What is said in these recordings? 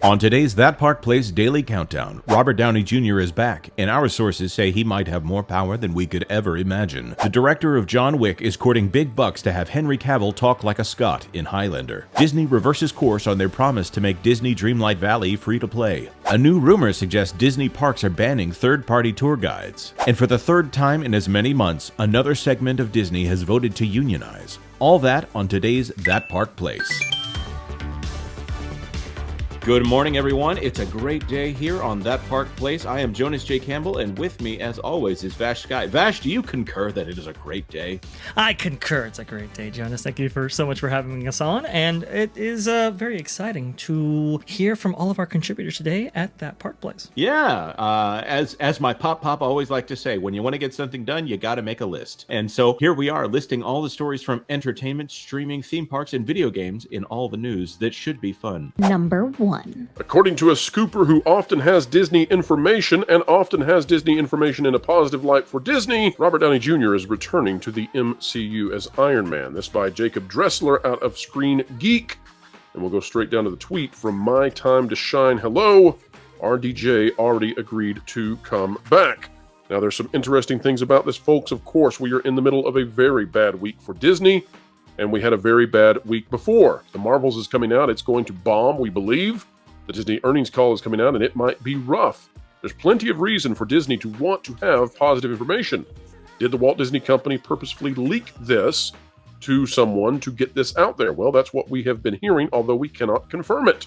On today's That Park Place Daily Countdown, Robert Downey Jr. is back, and our sources say he might have more power than we could ever imagine. The director of John Wick is courting big bucks to have Henry Cavill talk like a Scot in Highlander. Disney reverses course on their promise to make Disney Dreamlight Valley free to play. A new rumor suggests Disney parks are banning third-party tour guides. And for the third time in as many months, another segment of Disney has voted to unionize. All that on today's That Park Place. Good morning, everyone. It's a great day here on That Park Place. I am Jonas J. Campbell, and with me, as always, is Vash Sky. Vash, do you concur that it is a great day? I concur. It's a great day, Jonas. Thank you so much for having us on, and it is very exciting to hear from all of our contributors today at That Park Place. Yeah, as my pop always like to say, when you want to get something done, you got to make a list. And so here we are, listing all the stories from entertainment, streaming, theme parks, and video games in all the news that should be fun. Number 1. According to a scooper who often has Disney information and often has Disney information in a positive light for Disney, Robert Downey Jr. is returning to the MCU as Iron Man. This by Jacob Dressler out of Screen Geek. And we'll go straight down to the tweet from My Time to Shine. Hello, RDJ already agreed to come back. Now there's some interesting things about this, folks. Of course, we are in the middle of a very bad week for Disney. And we had a very bad week before. The Marvels is coming out. It's going to bomb, we believe. The Disney earnings call is coming out, and it might be rough. There's plenty of reason for Disney to want to have positive information. Did the Walt Disney Company purposefully leak this to someone to get this out there? Well, that's what we have been hearing, although we cannot confirm it.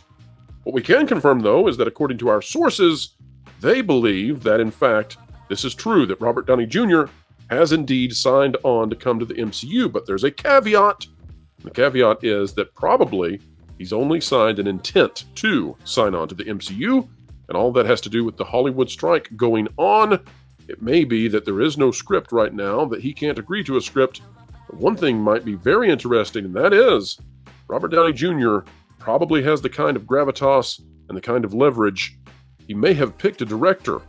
What we can confirm, though, is that according to our sources, they believe that, in fact, this is true, that Robert Downey Jr. has indeed signed on to come to the MCU, but there's a caveat. The caveat is that probably he's only signed an intent to sign on to the MCU, and all that has to do with the Hollywood strike going on. It may be that there is no script right now, that he can't agree to a script. But one thing might be very interesting, and that is Robert Downey Jr. probably has the kind of gravitas and the kind of leverage. He may have picked a director,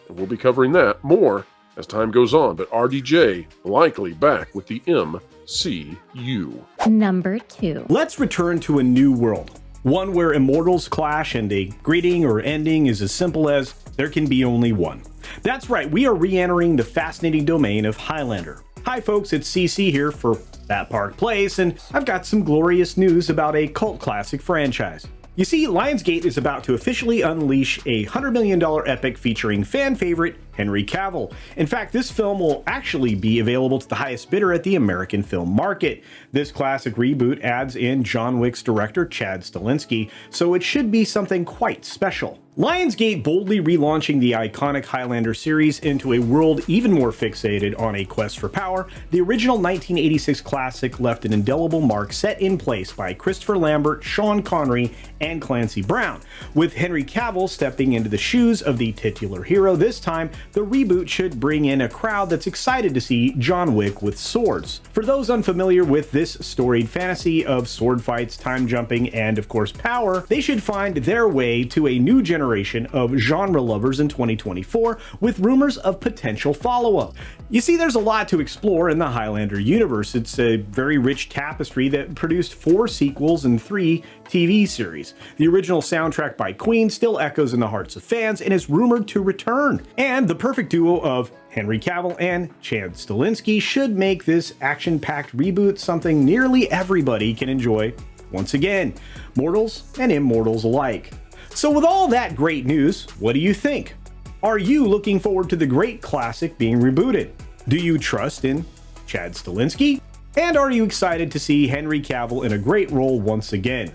and we'll be covering that more as time goes on, but RDJ likely back with the MCU. Number 2. Let's return to a new world. One where immortals clash and a greeting or ending is as simple as there can be only one. That's right, we are re-entering the fascinating domain of Highlander. Hi folks, it's CC here for That Park Place, and I've got some glorious news about a cult classic franchise. You see, Lionsgate is about to officially unleash a $100 million epic featuring fan favorite Henry Cavill. In fact, this film will actually be available to the highest bidder at the American film market. This classic reboot adds in John Wick's director Chad Stahelski, so it should be something quite special. Lionsgate boldly relaunching the iconic Highlander series into a world even more fixated on a quest for power. The original 1986 classic left an indelible mark set in place by Christopher Lambert, Sean Connery, and Clancy Brown. With Henry Cavill stepping into the shoes of the titular hero this time, the reboot should bring in a crowd that's excited to see John Wick with swords. For those unfamiliar with this storied fantasy of sword fights, time jumping, and of course power, they should find their way to a new generation of genre lovers in 2024 with rumors of potential follow-up. You see, there's a lot to explore in the Highlander universe. It's a very rich tapestry that produced 4 sequels and 3 TV series. The original soundtrack by Queen still echoes in the hearts of fans and is rumored to return. And the perfect duo of Henry Cavill and Chad Stahelski should make this action-packed reboot something nearly everybody can enjoy once again, mortals and immortals alike. So with all that great news, what do you think? Are you looking forward to the great classic being rebooted? Do you trust in Chad Stahelski? And are you excited to see Henry Cavill in a great role once again?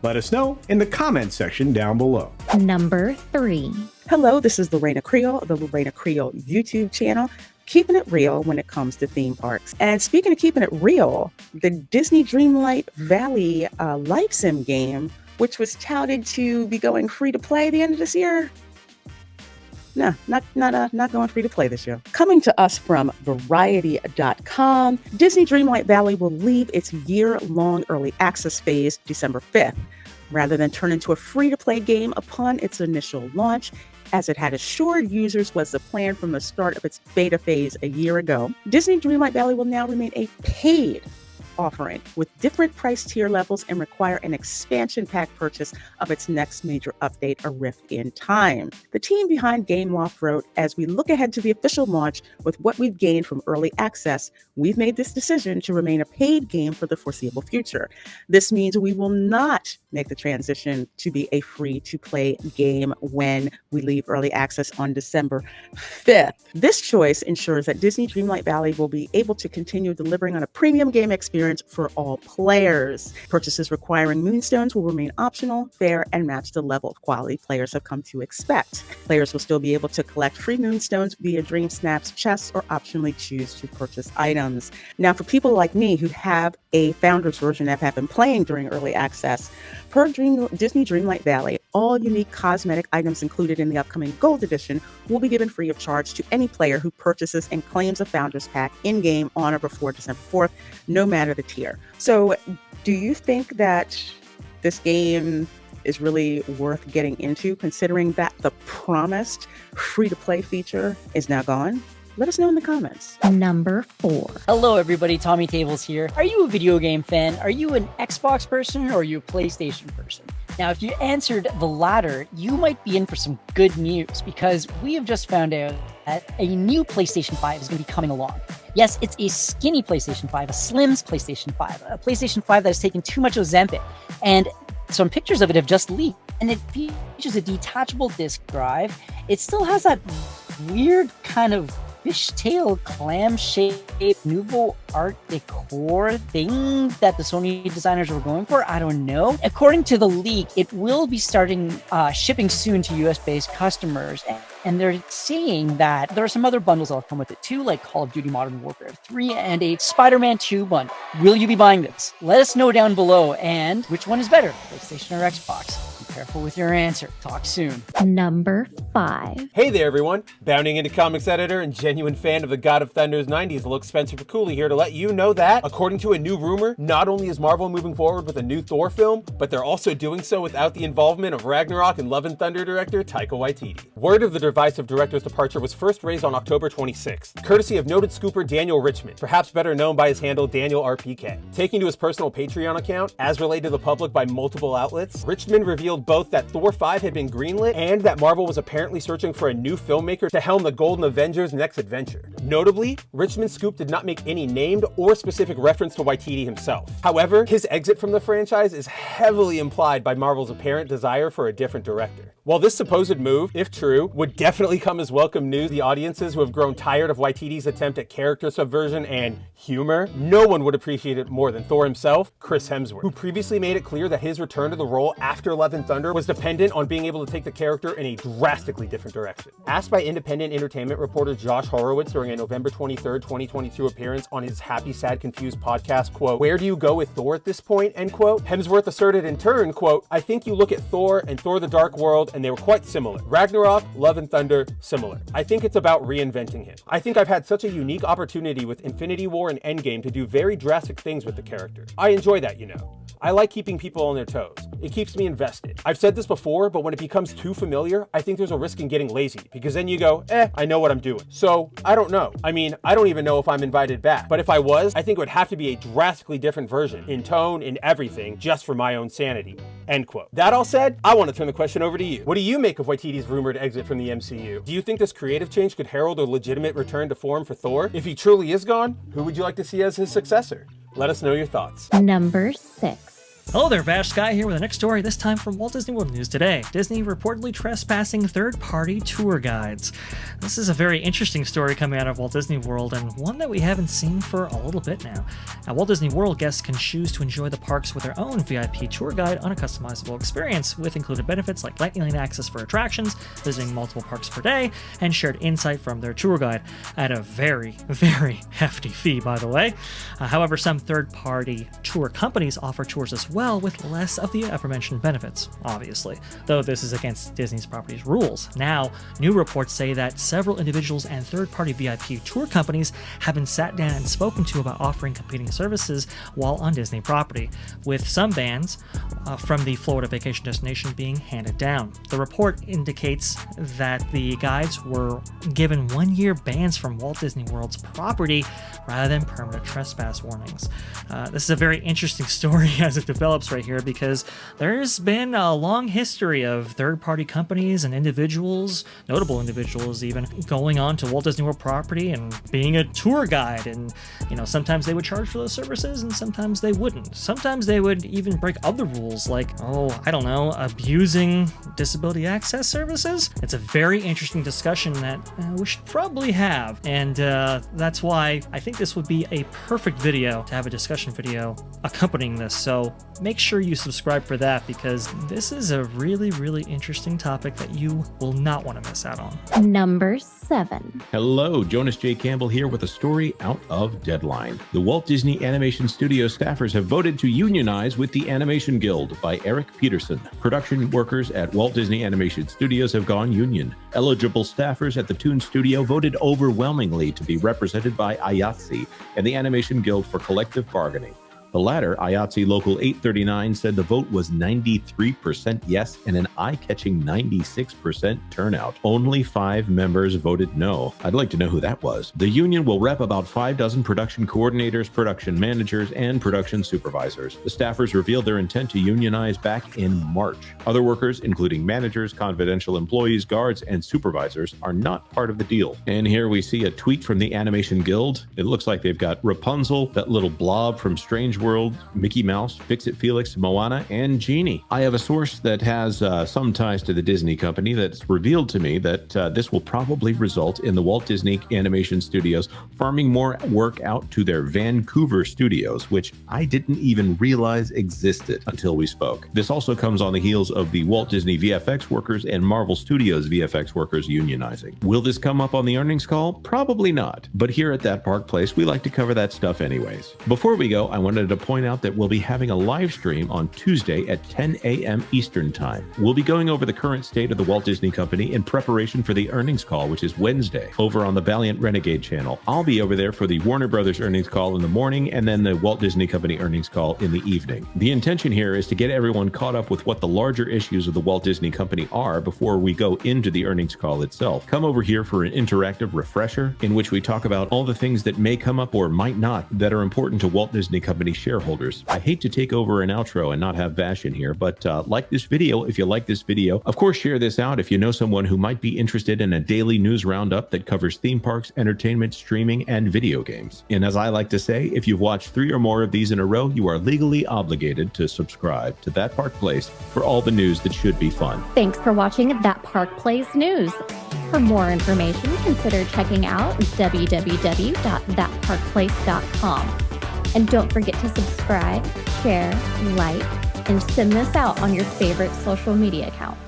Let us know in the comment section down below. Number 3. Hello, this is Lorena Creole of the Lorena Creole YouTube channel, keeping it real when it comes to theme parks. And speaking of keeping it real, the Disney Dreamlight Valley life sim game, which was touted to be going free to play at the end of this year. No, not going free to play this year. Coming to us from Variety.com, Disney Dreamlight Valley will leave its year-long early access phase December 5th, rather than turn into a free-to-play game upon its initial launch, as it had assured users was the plan from the start of its beta phase a year ago. Disney Dreamlight Valley will now remain a paid offering with different price tier levels and require an expansion pack purchase of its next major update, a rift in time. The team behind Gameloft wrote, as we look ahead to the official launch with what we've gained from early access, we've made this decision to remain a paid game for the foreseeable future. This means we will not make the transition to be a free-to-play game when we leave early access on December 5th. This choice ensures that Disney Dreamlight Valley will be able to continue delivering on a premium game experience for all players. Purchases requiring Moonstones will remain optional, fair, and match the level of quality players have come to expect. Players will still be able to collect free Moonstones via Dream Snaps chests or optionally choose to purchase items. Now, for people like me who have a Founders version that have been playing during early access, per Disney Dreamlight Valley, all unique cosmetic items included in the upcoming Gold Edition will be given free of charge to any player who purchases and claims a Founders Pack in-game on or before December 4th, no matter the tier. So, do you think that this game is really worth getting into, considering that the promised free-to-play feature is now gone? Let us know in the comments. Number 4. Hello everybody, Tommy Tables here. Are you a video game fan? Are you an Xbox person or are you a PlayStation person? Now, if you answered the latter, you might be in for some good news because we have just found out that a new PlayStation 5 is going to be coming along. Yes, it's a skinny PlayStation 5, a Slim's PlayStation 5, a PlayStation 5 that has taken too much Ozempic. And some pictures of it have just leaked, and it features a detachable disc drive. It still has that weird kind of fishtail clam-shaped nouveau art decor thing that the Sony designers were going for. I don't know. According to the leak, it will be starting shipping soon to US-based customers. And they're saying that there are some other bundles that'll come with it too, like Call of Duty Modern Warfare 3 and a Spider-Man 2 bundle. Will you be buying this? Let us know down below. And which one is better, PlayStation or Xbox? Be careful with your answer. Talk soon. Number 5. Hey there, everyone. Bounding into comics editor and genuine fan of the God of Thunder's 90s look, Spencer Piccoli here to let you know that, according to a new rumor, not only is Marvel moving forward with a new Thor film, but they're also doing so without the involvement of Ragnarok and Love and Thunder director Taika Waititi. Word of the divisive director's departure was first raised on October 26th, courtesy of noted scooper Daniel Richmond, perhaps better known by his handle Daniel RPK. Taking to his personal Patreon account, as relayed to the public by multiple outlets, Richmond revealed both that Thor 5 had been greenlit and that Marvel was apparently searching for a new filmmaker to helm the Golden Avengers' next adventure. Notably, Richmond's scoop did not make any named or specific reference to Waititi himself. However, his exit from the franchise is heavily implied by Marvel's apparent desire for a different director. While this supposed move, if true, would definitely come as welcome news to the audiences who have grown tired of Waititi's attempt at character subversion and humor, no one would appreciate it more than Thor himself, Chris Hemsworth, who previously made it clear that his return to the role after Love and Thunder was dependent on being able to take the character in a drastically different direction. Asked by independent entertainment reporter Josh Horowitz during a November 23rd, 2022 appearance on his Happy, Sad, Confused podcast, quote, "Where do you go with Thor at this point?" end quote, Hemsworth asserted in turn, quote, "I think you look at Thor and Thor the Dark World and they were quite similar. Ragnarok, Love and Thunder, similar. I think it's about reinventing him. I think I've had such a unique opportunity with Infinity War and Endgame to do very drastic things with the character. I enjoy that, you know. I like keeping people on their toes. It keeps me invested. I've said this before, but when it becomes too familiar, I think there's a risk in getting lazy, because then you go, I know what I'm doing. So, I don't know. I mean, I don't even know if I'm invited back. But if I was, I think it would have to be a drastically different version, in tone, in everything, just for my own sanity." End quote. That all said, I want to turn the question over to you. What do you make of Waititi's rumored exit from the MCU? Do you think this creative change could herald a legitimate return to form for Thor? If he truly is gone, who would you like to see as his successor? Let us know your thoughts. Number 6. Hello there, Vash Sky here with the next story, this time from Walt Disney World News Today. Disney reportedly trespassing third-party tour guides. This is a very interesting story coming out of Walt Disney World, and one that we haven't seen for a little bit now. At Walt Disney World, guests can choose to enjoy the parks with their own VIP tour guide on a customizable experience, with included benefits like lightning lane access for attractions, visiting multiple parks per day, and shared insight from their tour guide, at a very, very hefty fee, by the way. However, some third-party tour companies offer tours as well with less of the aforementioned benefits, obviously, though this is against Disney's property's rules. Now, new reports say that several individuals and third-party VIP tour companies have been sat down and spoken to about offering competing services while on Disney property, with some bans from the Florida vacation destination being handed down. The report indicates that the guides were given 1-year bans from Walt Disney World's property rather than permanent trespass warnings. This is a very interesting story as it develops right here, because there's been a long history of third-party companies and individuals, notable individuals even, going on to Walt Disney World property and being a tour guide. And, sometimes they would charge for those services and sometimes they wouldn't. Sometimes they would even break other rules like, abusing disability access services. It's a very interesting discussion that we should probably have. And that's why I think this would be a perfect video to have a discussion video accompanying this. So make sure you subscribe for that, because this is a really, really interesting topic that you will not want to miss out on. Number 7. Hello, Jonas J. Campbell here with a story out of Deadline. The Walt Disney Animation Studio staffers have voted to unionize with the Animation Guild by Eric Peterson. Production workers at Walt Disney Animation Studios have gone union. Eligible staffers at the Toon Studio voted overwhelmingly to be represented by IATSE and the Animation Guild for collective bargaining. The latter, IATSE Local 839, said the vote was 93% yes and an eye-catching 96% turnout. Only 5 members voted no. I'd like to know who that was. The union will rep about 5 dozen production coordinators, production managers, and production supervisors. The staffers revealed their intent to unionize back in March. Other workers, including managers, confidential employees, guards, and supervisors, are not part of the deal. And here we see a tweet from the Animation Guild. It looks like they've got Rapunzel, that little blob from Strange World, Mickey Mouse, Fix-It Felix, Moana, and Genie. I have a source that has some ties to the Disney company that's revealed to me that this will probably result in the Walt Disney Animation Studios farming more work out to their Vancouver studios, which I didn't even realize existed until we spoke. This also comes on the heels of the Walt Disney VFX workers and Marvel Studios VFX workers unionizing. Will this come up on the earnings call? Probably not. But here at That Park Place, we like to cover that stuff anyways. Before we go, I wanted to point out that we'll be having a live stream on Tuesday at 10 a.m. Eastern Time. We'll be going over the current state of the Walt Disney Company in preparation for the earnings call, which is Wednesday, over on the Valiant Renegade channel. I'll be over there for the Warner Brothers earnings call in the morning and then the Walt Disney Company earnings call in the evening. The intention here is to get everyone caught up with what the larger issues of the Walt Disney Company are before we go into the earnings call itself. Come over here for an interactive refresher in which we talk about all the things that may come up or might not that are important to Walt Disney Company shareholders. I hate to take over an outro and not have Vash in here, but like this video if you like this video. Of course, share this out if you know someone who might be interested in a daily news roundup that covers theme parks, entertainment, streaming, and video games. And as I like to say, if you've watched 3 or more of these in a row, you are legally obligated to subscribe to That Park Place for all the news that should be fun. Thanks for watching That Park Place News. For more information, consider checking out www.thatparkplace.com. And don't forget to subscribe, share, like, and send this out on your favorite social media accounts.